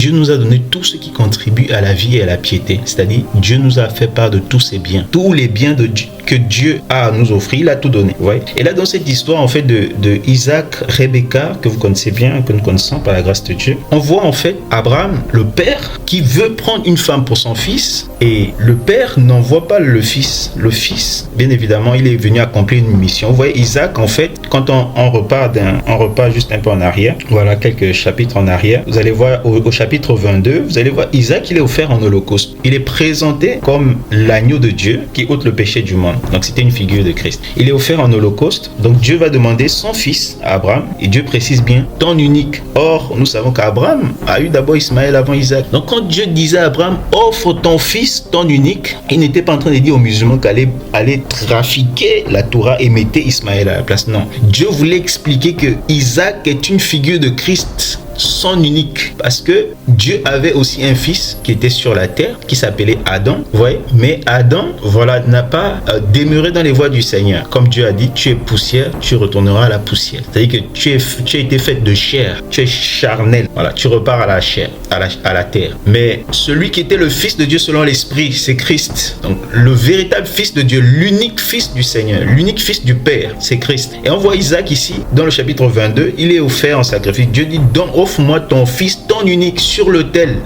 Dieu nous a donné tout ce qui contribue à la vie et à la piété. C'est-à-dire, Dieu nous a fait part de tous ses biens. Tous les biens que Dieu a à nous offrir, il a tout donné. Ouais. Et là, dans cette histoire, en fait, de Isaac, Rebecca, que vous connaissez bien, que nous connaissons par la grâce de Dieu, on voit en fait Abraham, le père, qui veut prendre une femme pour son fils. Et le père n'envoie pas le fils. Le fils, bien évidemment, il est venu accomplir une mission. Vous voyez, Isaac, en fait, quand on repart juste un peu en arrière, voilà, quelques chapitres en arrière, vous allez voir au chapitre 22, vous allez voir Isaac, il est offert en holocauste. Il est présenté comme l'agneau de Dieu qui ôte le péché du monde. Donc c'était une figure de Christ. Il est offert en holocauste. Donc Dieu va demander son fils à Abraham. Et Dieu précise bien, ton unique. Or, nous savons qu'Abraham a eu d'abord Ismaël avant Isaac. Donc quand Dieu disait à Abraham, offre ton fils, ton unique, il n'était pas en train de dire aux musulmans qu'allait trafiquer la Torah et mettre Ismaël à la place. Non. Dieu voulait expliquer que Isaac est une figure de Christ, son unique, parce que Dieu avait aussi un fils qui était sur la terre, qui s'appelait Adam, vous voyez, mais Adam, voilà, n'a pas demeuré dans les voies du Seigneur. Comme Dieu a dit, tu es poussière, tu retourneras à la poussière. C'est-à-dire que tu as été fait de chair, tu es charnel, voilà, tu repars à la chair, à la terre. Mais celui qui était le fils de Dieu selon l'esprit, c'est Christ. Donc le véritable fils de Dieu, l'unique fils du Seigneur, l'unique fils du Père, c'est Christ. Et on voit Isaac ici, dans le chapitre 22, il est offert en sacrifice. Dieu dit, donc offre-moi ton fils, ton unique, sur l'autel.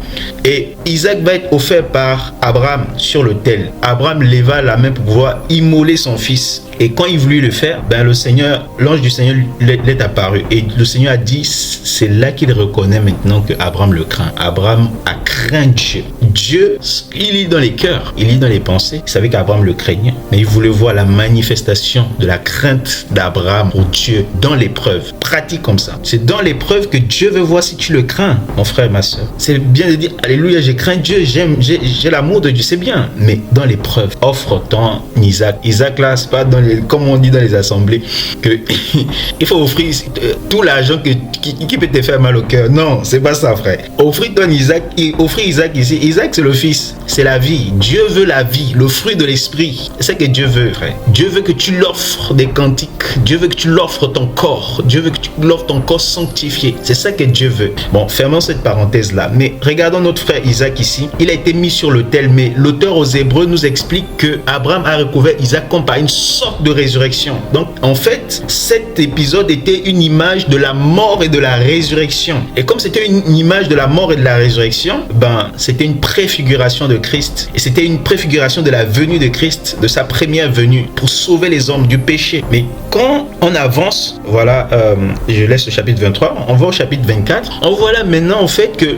Et Isaac va être offert par Abraham sur l'autel. Abraham leva la main pour pouvoir immoler son fils. Et quand il voulut le faire, le Seigneur, l'ange du Seigneur l'est apparu. Et le Seigneur a dit, c'est là qu'il reconnaît maintenant que Abraham le craint. Abraham a craint Dieu. Dieu, il lit dans les cœurs, il lit dans les pensées. Il savait qu'Abraham le craignait. Mais il voulait voir la manifestation de la crainte d'Abraham pour Dieu dans l'épreuve. Pratique comme ça. C'est dans l'épreuve que Dieu veut voir si tu le crains, mon frère, ma soeur. C'est bien de dire, alléluia, j'ai craint Dieu, j'ai l'amour de Dieu, c'est bien. Mais dans l'épreuve, offre ton Isaac. Isaac là, c'est pas comme on dit dans les assemblées, que il faut offrir tout l'argent qui peut te faire mal au cœur. Non, c'est pas ça, frère. Offrir ton Isaac, offrir Isaac ici. Isaac, c'est le fils, c'est la vie. Dieu veut la vie, le fruit de l'esprit. C'est ce que Dieu veut, frère. Dieu veut que tu l'offres des cantiques. Dieu veut que tu l'offres ton corps. Dieu veut que tu l'offres ton corps sanctifié. C'est ça que Dieu veut. Bon, fermons cette parenthèse-là. Mais regardons notre frère Isaac ici. Il a été mis sur l'autel, mais l'auteur aux Hébreux nous explique que Abraham a recouvert Isaac comme par une sorte de résurrection. Donc, en fait, cet épisode était une image de la mort et de la résurrection. Et comme c'était une image de la mort et de la résurrection, c'était une préfiguration de Christ. Et c'était une préfiguration de la venue de Christ, de sa première venue, pour sauver les hommes du péché. Mais quand on avance, voilà, je laisse le chapitre 23, on va au chapitre 24, on voit là maintenant, en fait, que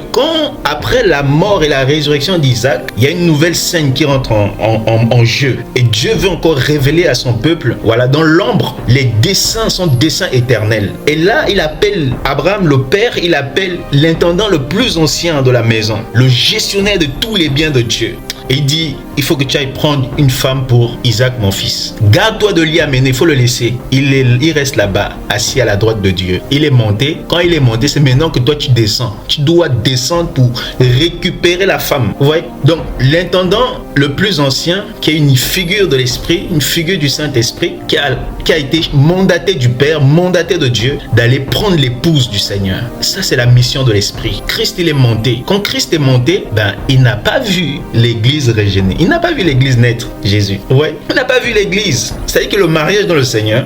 après la mort et la résurrection d'Isaac, il y a une nouvelle scène qui rentre en jeu. Et Dieu veut encore révéler à son peuple, voilà, dans l'ombre, les desseins sont desseins éternels. Et là, il appelle Abraham le père, il appelle l'intendant le plus ancien de la maison, le gestionnaire de tous les biens de Dieu. Et il dit, il faut que tu ailles prendre une femme pour Isaac, mon fils. Garde-toi de l'y amener, il faut le laisser. Il reste là-bas, assis à la droite de Dieu. Il est monté. Quand il est monté, c'est maintenant que toi tu descends. Tu dois descendre pour récupérer la femme. Vous voyez? Donc, l'intendant le plus ancien, qui est une figure de l'esprit, une figure du Saint-Esprit, qui a été mandaté du Père, mandaté de Dieu, d'aller prendre l'épouse du Seigneur. Ça, c'est la mission de l'esprit. Christ, il est monté. Quand Christ est monté, il n'a pas vu l'église régénérée. Il n'a pas vu l'église naître, Jésus. Ouais, il n'a pas vu l'église. C'est-à-dire que le mariage dans le Seigneur,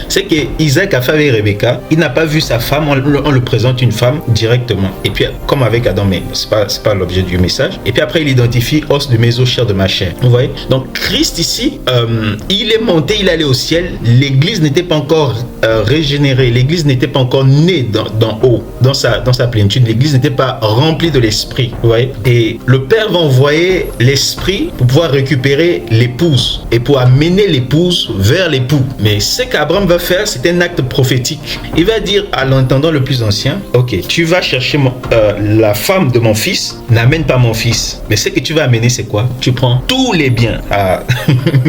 c'est que Isaac a fait avec Rebecca. Il n'a pas vu sa femme. On le présente une femme directement. Et puis, comme avec Adam, mais c'est pas l'objet du message. Et puis après, il identifie os de mes os, chair de ma chair. Vous voyez? Donc, Christ ici, il est monté, il est allé au ciel. L'église n'était pas encore régénérée. L'église n'était pas encore née d'en haut, dans sa plénitude. L'église n'était pas remplie de l'esprit. Vous voyez? Et le Père va envoyer l'esprit pour pouvoir récupérer l'épouse et pour amener l'épouse vers l'époux. Mais ce qu'Abraham va faire, c'est un acte prophétique. Il va dire à l'intendant le plus ancien, ok, tu vas chercher la femme de mon fils, n'amène pas mon fils. Mais ce que tu vas amener, c'est quoi? Tu prends tous les biens. Ah,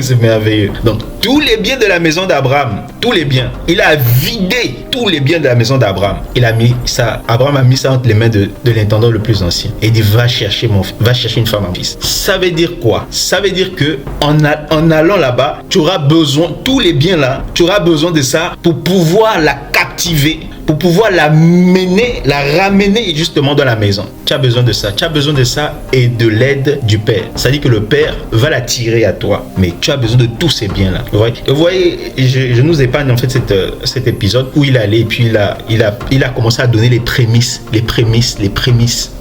c'est merveilleux. Donc, tous les biens de la maison d'Abraham, tous les biens. Il a vidé tous les biens de la maison d'Abraham. Il a mis ça, Abraham a mis ça entre les mains de l'intendant le plus ancien. Et il dit, va chercher une femme à mon fils. Ça veut dire quoi? Ça veut dire que en allant là-bas, tu auras besoin, tous les biens là, tu auras besoin de ça pour pouvoir la captiver, pour pouvoir la ramener justement dans la maison. Tu as besoin de ça. Tu as besoin de ça et de l'aide du Père. C'est-à-dire que le Père va l'attirer à toi. Mais tu as besoin de tous ces biens-là. Vous voyez, je nous épargne en fait cet épisode où il allait et puis il a commencé à donner les prémices.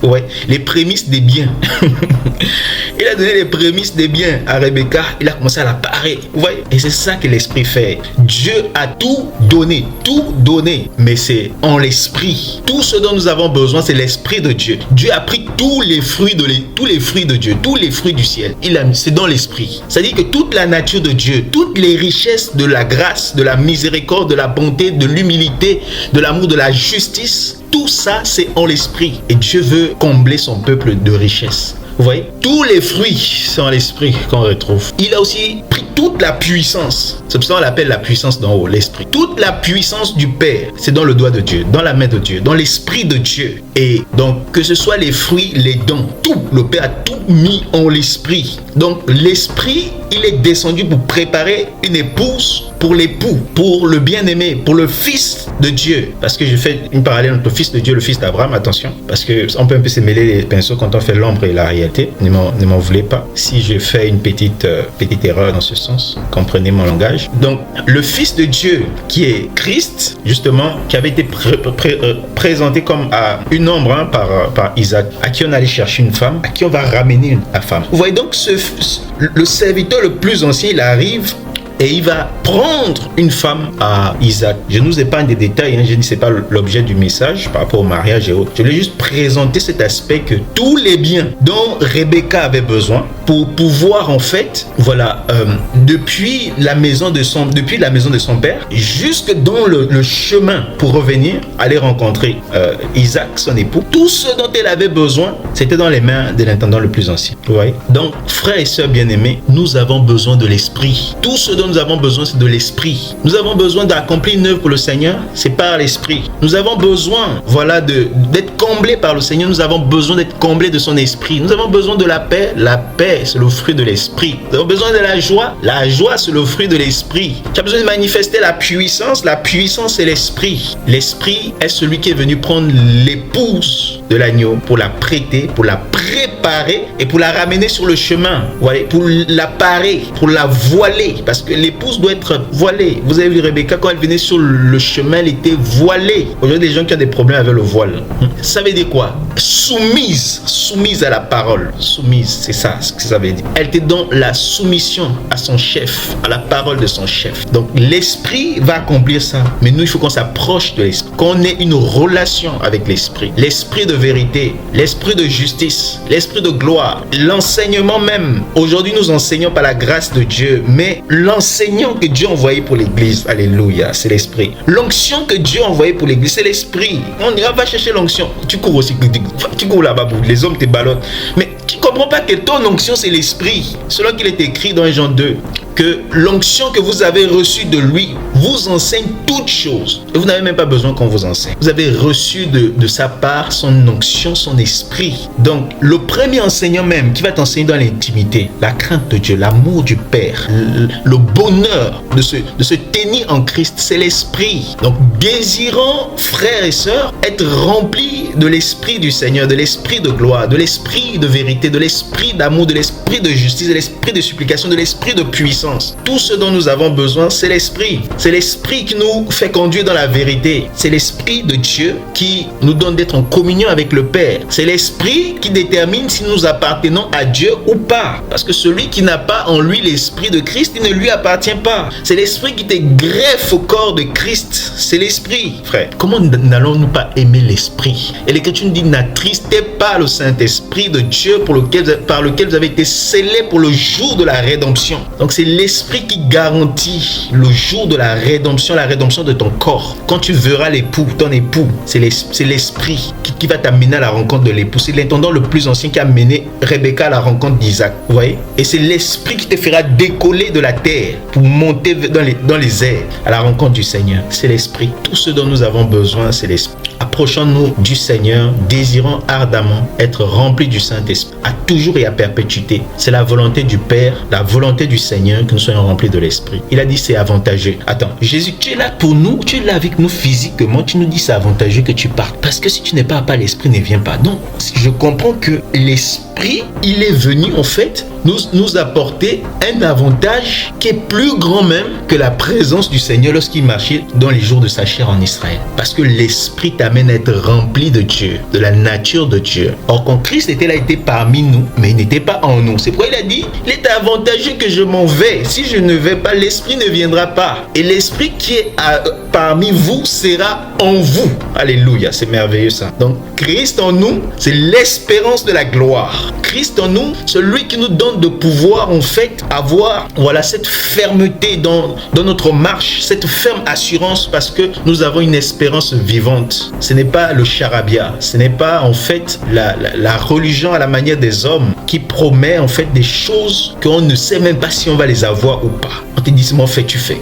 Ouais, les prémices des biens. Il a donné les prémices des biens à Rebecca. Il a commencé à la parer. Vous voyez? Et c'est ça que l'Esprit fait. Dieu a tout donné. Mais c'est en l'Esprit. Tout ce dont nous avons besoin, c'est l'Esprit de Dieu. Dieu a pris tous les fruits de Dieu, tous les fruits du ciel. C'est dans l'Esprit. C'est-à-dire que toute la nature de Dieu, toutes les richesses de la grâce, de la miséricorde, de la bonté, de l'humilité, de l'amour, de la justice, tout ça, c'est en l'Esprit. Et Dieu veut combler son peuple de richesses. Vous voyez, tous les fruits sont l'esprit qu'on retrouve. Il a aussi pris toute la puissance. C'est pour ça qu'on l'appelle la puissance d'en haut, l'esprit. Toute la puissance du Père, c'est dans le doigt de Dieu, dans la main de Dieu, dans l'esprit de Dieu. Et donc, que ce soit les fruits, les dons, tout, le Père a tout mis en l'esprit. Donc, l'esprit, il est descendu pour préparer une épouse pour l'époux, pour le bien-aimé, pour le fils de Dieu. Parce que je fais une parallèle entre le fils de Dieu et le fils d'Abraham, attention. Parce qu'on peut un peu se mêler les pinceaux quand on fait l'ombre et la réalité. Ne m'en voulez pas. Si je fais une petite erreur dans ce sens, comprenez mon langage. Donc, le fils de Dieu, qui est Christ, justement, qui avait été présenté comme une ombre par Isaac, à qui on allait chercher une femme, à qui on va ramener la femme. Vous voyez donc, le serviteur le plus ancien, il arrive et il va prendre une femme à Isaac. Je ne nous épargne des détails, je ne sais pas l'objet du message par rapport au mariage et autres. Je voulais juste présenter cet aspect que tous les biens dont Rebecca avait besoin pour pouvoir en fait, voilà, depuis la maison de son père, jusque dans le chemin pour revenir, aller rencontrer Isaac, son époux. Tout ce dont elle avait besoin, c'était dans les mains de l'intendant le plus ancien. Vous voyez? Donc, frères et sœurs bien-aimés, nous avons besoin de l'esprit. Tout ce dont nous avons besoin, c'est de l'esprit. Nous avons besoin d'accomplir une œuvre pour le Seigneur, c'est par l'esprit. Nous avons besoin, voilà, d'être comblés par le Seigneur. Nous avons besoin d'être comblés de son esprit. Nous avons besoin de la paix. La paix, c'est le fruit de l'esprit. Nous avons besoin de la joie. La joie, c'est le fruit de l'esprit. Tu as besoin de manifester la puissance. La puissance, c'est l'esprit. L'esprit est celui qui est venu prendre l'épouse de l'agneau pour la prêter, pour la préparer et pour la ramener sur le chemin. Voilà, pour la parer, pour la voiler. Parce que l'épouse doit être voilée. Vous avez vu Rebecca, quand elle venait sur le chemin, elle était voilée. Aujourd'hui, des gens qui ont des problèmes avec le voile. Ça veut dire quoi? Soumise à la parole. Soumise, c'est ça ce que ça veut dire. Elle était dans la soumission à son chef, à la parole de son chef. Donc l'esprit va accomplir ça. Mais nous, il faut qu'on s'approche de l'esprit, qu'on ait une relation avec l'esprit. L'esprit de vérité, l'esprit de justice, l'esprit de gloire, l'enseignement même. Aujourd'hui, nous enseignons par la grâce de Dieu, mais l'enseignant que Dieu a envoyé pour l'église, alléluia, c'est l'esprit. L'onction que Dieu a envoyé pour l'église, c'est l'esprit. On ira, va chercher l'onction. Tu cours aussi, tu cours là-bas, les hommes te ballottent. Mais tu ne comprends pas que ton onction, c'est l'esprit. Selon qu'il est écrit dans Jean 2, que l'onction que vous avez reçue de lui vous enseigne toutes choses. Et vous n'avez même pas besoin qu'on vous enseigne. Vous avez reçu de sa part son onction, son esprit. Donc, le premier enseignant même qui va t'enseigner dans l'intimité, la crainte de Dieu, l'amour du Père, le bonheur de se tenir en Christ, c'est l'esprit. Donc, désirons, frères et sœurs, être remplis de l'esprit du Seigneur, de l'esprit de gloire, de l'esprit de vérité, de l'esprit d'amour, de l'esprit de justice, de l'esprit de supplication, de l'esprit de puissance. Tout ce dont nous avons besoin, c'est l'esprit. C'est l'esprit qui nous fait conduire dans la vérité. C'est l'esprit de Dieu qui nous donne d'être en communion avec le Père. C'est l'esprit qui détermine si nous appartenons à Dieu ou pas. Parce que celui qui n'a pas en lui l'esprit de Christ, il ne lui appartient pas. C'est l'esprit qui te greffe au corps de Christ. C'est l'esprit, frère. Comment n'allons-nous pas aimer l'esprit? Et l'Écriture nous dit, n'attristez pas le Saint-Esprit de Dieu par lequel vous avez été scellés pour le jour de la rédemption. Donc c'est l'esprit qui garantit le jour de la rédemption de ton corps. Quand tu verras l'époux, ton époux, c'est l'esprit qui va t'amener à la rencontre de l'époux. C'est l'intendant le plus ancien qui a mené Rebecca à la rencontre d'Isaac. Vous voyez? Et c'est l'esprit qui te fera décoller de la terre pour monter dans les airs à la rencontre du Seigneur. C'est l'esprit. Tout ce dont nous avons besoin, c'est l'esprit. Approchons-nous du Seigneur, désirons ardemment être remplis du Saint-Esprit, à toujours et à perpétuité. C'est la volonté du Père, la volonté du Seigneur que nous soyons remplis de l'Esprit. Il a dit c'est avantageux. Attends, attends, Jésus, tu es là pour nous, tu es là avec nous physiquement, tu nous dis c'est avantageux que tu partes. Parce que si tu n'es pas à part, l'esprit ne vient pas. Donc, je comprends que l'esprit, il est venu en fait nous apporter un avantage qui est plus grand même que la présence du Seigneur lorsqu'il marchait dans les jours de sa chair en Israël. Parce que l'esprit t'amène à être rempli de Dieu, de la nature de Dieu. Or, quand Christ était là, il était parmi nous, mais il n'était pas en nous. C'est pourquoi il a dit, il est avantageux que je m'en vais. Si je ne vais pas, l'esprit ne viendra pas. Et l'esprit qui est parmi vous sera en vous. Alléluia, c'est merveilleux ça. Donc, Christ en nous, c'est l'espérance de la gloire. Christ en nous, celui qui nous donne de pouvoir en fait avoir cette fermeté dans notre marche, cette ferme assurance parce que nous avons une espérance vivante. Ce n'est pas le charabia, ce n'est pas en fait la religion à la manière des hommes qui promet en fait des choses qu'on ne sait même pas si on va les avoir ou pas. On te dit seulement fais, tu fais.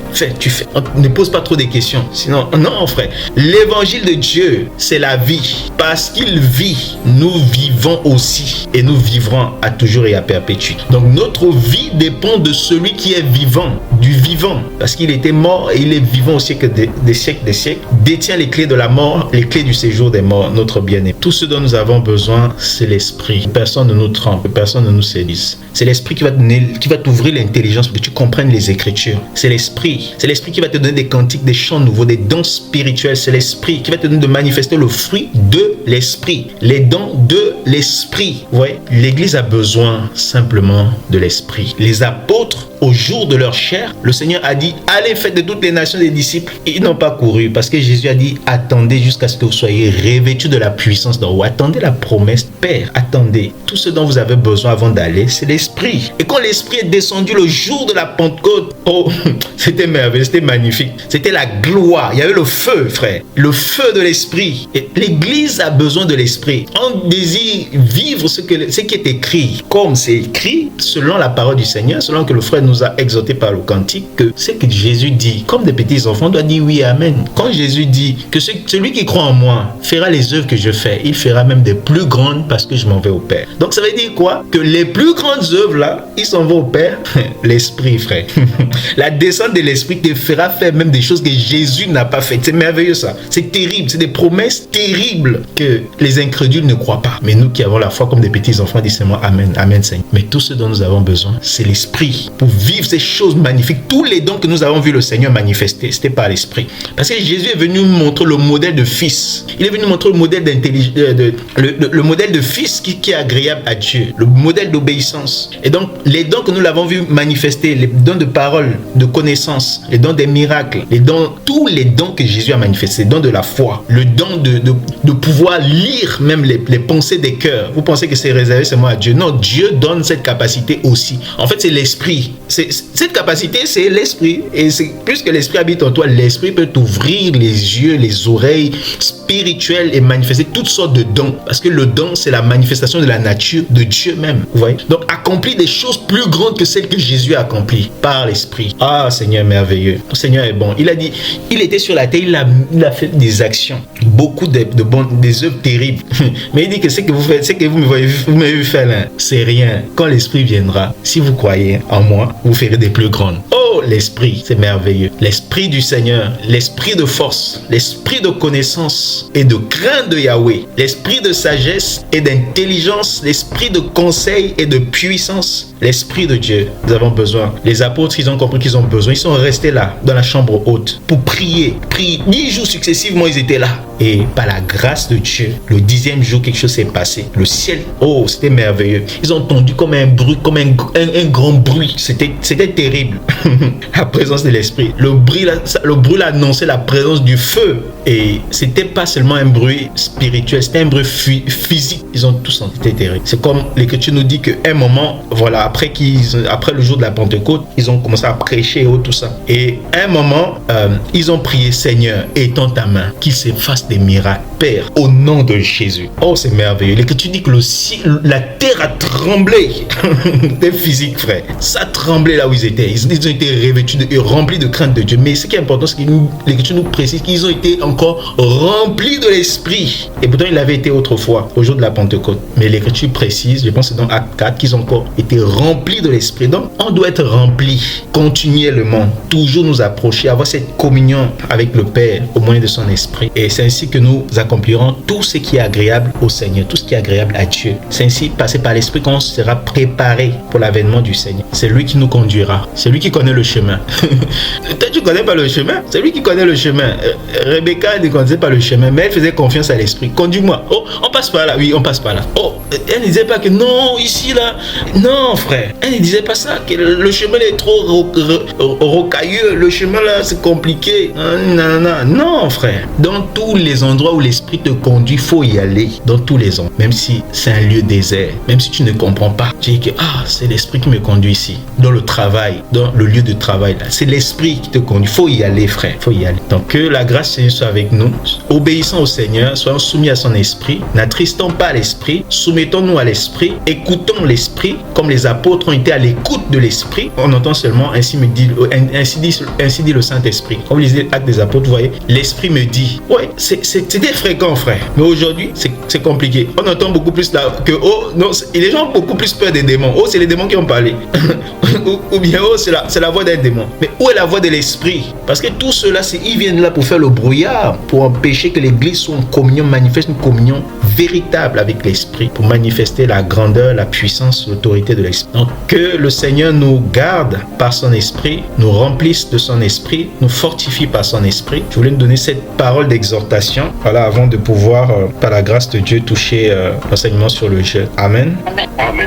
On ne pose pas trop de questions. Sinon, non frère, l'évangile de Dieu, c'est la vie. Parce qu'il vit, nous vivons aussi et nous vivrons à toujours et à perpétuité. Donc notre vie dépend de celui qui est vivant, du vivant. Parce qu'il était mort et il est vivant au siècle des siècles des siècles. Détient les clés de la mort, les clés du séjour des morts, notre bien-aimé. Tout ce dont nous avons besoin, c'est l'esprit. Personne ne nous trompe, personne ne nous séduise. C'est l'esprit qui va t'ouvrir l'intelligence pour que tu comprennes les Écritures. C'est l'esprit. C'est l'esprit qui va te donner des cantiques, des chants nouveaux, des dons spirituels. C'est l'esprit qui va te donner de manifester le fruit de l'esprit. Les dons de l'esprit. Ouais. L'Église a besoin simplement de l'esprit. Les apôtres, au jour de leur chair, le Seigneur a dit, allez, faites de toutes les nations des disciples. Ils n'ont pas couru parce que Jésus a dit, attendez jusqu'à ce que vous soyez revêtus de la puissance d'en haut. Attendez la promesse. Père, attendez. Tout ce dont vous avez besoin avant d'aller, c'est l'esprit. Et quand l'esprit est descendu le jour de la Pentecôte, oh, c'était merveilleux, c'était magnifique. C'était la gloire. Il y avait le feu, frère. Le feu de l'esprit. Et l'Église a besoin de l'esprit. On désire vivre ce qui est écrit. Comme c'est écrit, selon la parole du Seigneur, selon que le frère nous a exhorté par le cantique, que ce que Jésus dit, comme des petits enfants, on doit dire oui, amen. Quand Jésus dit que celui qui croit en moi fera les œuvres que je fais, il fera même des plus grandes parce que je m'en vais au Père. Donc ça veut dire quoi? Que les plus grandes œuvres là, ils s'en vont au Père. L'esprit, frère. La descente de l'esprit te fera faire même des choses que Jésus n'a pas faites. C'est merveilleux ça. C'est terrible. C'est des promesses terribles que les incrédules ne croient pas. Mais nous qui avons la foi comme des petits enfants, disons seulement amen, amen Seigneur. Mais tout ce dont nous avons besoin, c'est l'esprit pour vivre ces choses magnifiques. Tous les dons que nous avons vu le Seigneur manifester, c'était par l'esprit. Parce que Jésus est venu nous montrer le modèle de fils. Il est venu nous montrer le modèle d'intelligence, le modèle de fils qui est agréable à Dieu, le modèle d'obéissance. Et donc, les dons que nous l'avons vu manifester, les dons de parole, de connaissance, les dons des miracles, tous les dons que Jésus a manifestés, les dons de la foi, le don de pouvoir lire même les pensées des cœurs. Vous pensez que c'est réservé seulement à Dieu? Non, Dieu donne cette capacité aussi. En fait, c'est l'esprit. Cette capacité, c'est l'esprit. Et c'est plus que l'esprit habite en toi, l'esprit peut t'ouvrir les yeux, les oreilles spirituelles et manifester toutes sortes de dons. Parce que le don, c'est la manifestation de la nature de Dieu même. Vous voyez? Donc, accomplir des choses plus grandes que celles que Jésus a accomplies par l'esprit. Ah, Seigneur merveilleux. Le Seigneur est bon. Il a dit, il était sur la terre, il a fait des actions. Beaucoup des œuvres terribles. Mais il dit que ce que vous faites, ce que vous m'avez vu faire là, c'est rien. Quand l'esprit viendra, si vous croyez en moi, vous ferez des plus grandes. Oh, l'esprit, c'est merveilleux. L'esprit du Seigneur, l'esprit de force, l'esprit de connaissance et de crainte de Yahweh, l'esprit de sagesse et d'intelligence, l'esprit de conseil et de puissance, l'esprit de Dieu. Nous avons besoin. Les apôtres, ils ont compris qu'ils ont besoin. Ils sont restés là, dans la chambre haute, pour prier. 10 jours successivement, ils étaient là. Et par la grâce de Dieu, le 10e jour, quelque chose s'est passé. Le ciel, oh, c'était merveilleux. Ils ont entendu comme un bruit, comme un grand bruit. C'était terrible. La présence de l'esprit. Le bruit annonçait la présence du feu. Et c'était pas seulement un bruit spirituel, c'était un bruit physique. Ils ont tous senti, c'était terrible. C'est comme l'Écriture nous dit qu'à un moment, voilà, après le jour de la Pentecôte, ils ont commencé à prêcher et tout ça. Et à un moment, ils ont prié, Seigneur, étends ta main, qu'il se fasse des miracles. Père, au nom de Jésus. Oh, c'est merveilleux. L'Écriture dit que la terre a tremblé. C'était physique, frère. Ça tremble. tremblé là où ils étaient. Ils ont été revêtus et remplis de crainte de Dieu. Mais ce qui est important, c'est que l'Écriture nous précise qu'ils ont été encore remplis de l'Esprit. Et pourtant, ils l'avaient été autrefois, au jour de la Pentecôte. Mais l'Écriture précise, je pense que c'est dans Acte 4, qu'ils ont encore été remplis de l'Esprit. Donc, on doit être rempli continuellement, toujours nous approcher, avoir cette communion avec le Père au moyen de son Esprit. Et c'est ainsi que nous accomplirons tout ce qui est agréable au Seigneur, tout ce qui est agréable à Dieu. C'est ainsi, passé par l'Esprit, qu'on sera préparé pour l'avènement du Seigneur. C'est lui qui nous conduira. C'est lui qui connaît le chemin. Toi, tu ne connais pas le chemin. C'est lui qui connaît le chemin. Rebecca ne connaissait pas le chemin, mais elle faisait confiance à l'Esprit. Conduis-moi. Oh, on passe par là. Oui, on passe par là. Oh, elle ne disait pas que non, ici, là. Non, frère. Elle ne disait pas ça, que le chemin est trop rocailleux. Le chemin, là, c'est compliqué. Non, frère. Dans tous les endroits où l'Esprit te conduit, il faut y aller. Dans tous les endroits. Même si c'est un lieu désert. Même si tu ne comprends pas. Tu dis que, c'est l'Esprit qui me conduit ici. Dans le travail. Dans le lieu de travail, là. C'est l'Esprit qui te conduit. Il faut y aller, frère. Il faut y aller. Donc, que la grâce du Seigneur soit avec nous. Obéissons au Seigneur. Soyons soumis à son Esprit. N'attristons pas l'Esprit. Soumettons-nous à l'Esprit. Écoutons l'Esprit. Comme les apôtres ont été à l'écoute de l'Esprit. On entend seulement, ainsi dit le Saint-Esprit. Comme vous lisez Actes des Apôtres, vous voyez, l'Esprit me dit. Ouais, c'était fréquent, frère. Mais aujourd'hui, c'est compliqué. On entend beaucoup plus là que, non, les gens ont beaucoup plus peur des démons. C'est les démons qui ont parlé. ou bien, c'est la voix d'un démon. Mais où est la voix de l'Esprit? Parce que tout cela, ils viennent là pour faire le brouillard, pour empêcher que l'Église soit en communion, manifeste une communion véritable avec l'Esprit, pour manifester la grandeur, la puissance, l'autorité de l'Esprit. Donc, que le Seigneur nous garde par son Esprit, nous remplisse de son Esprit, nous fortifie par son Esprit. Je voulais nous donner cette parole d'exhortation, voilà, avant de pouvoir, par la grâce de Dieu, toucher l'enseignement sur le jeûne. Amen. Amen.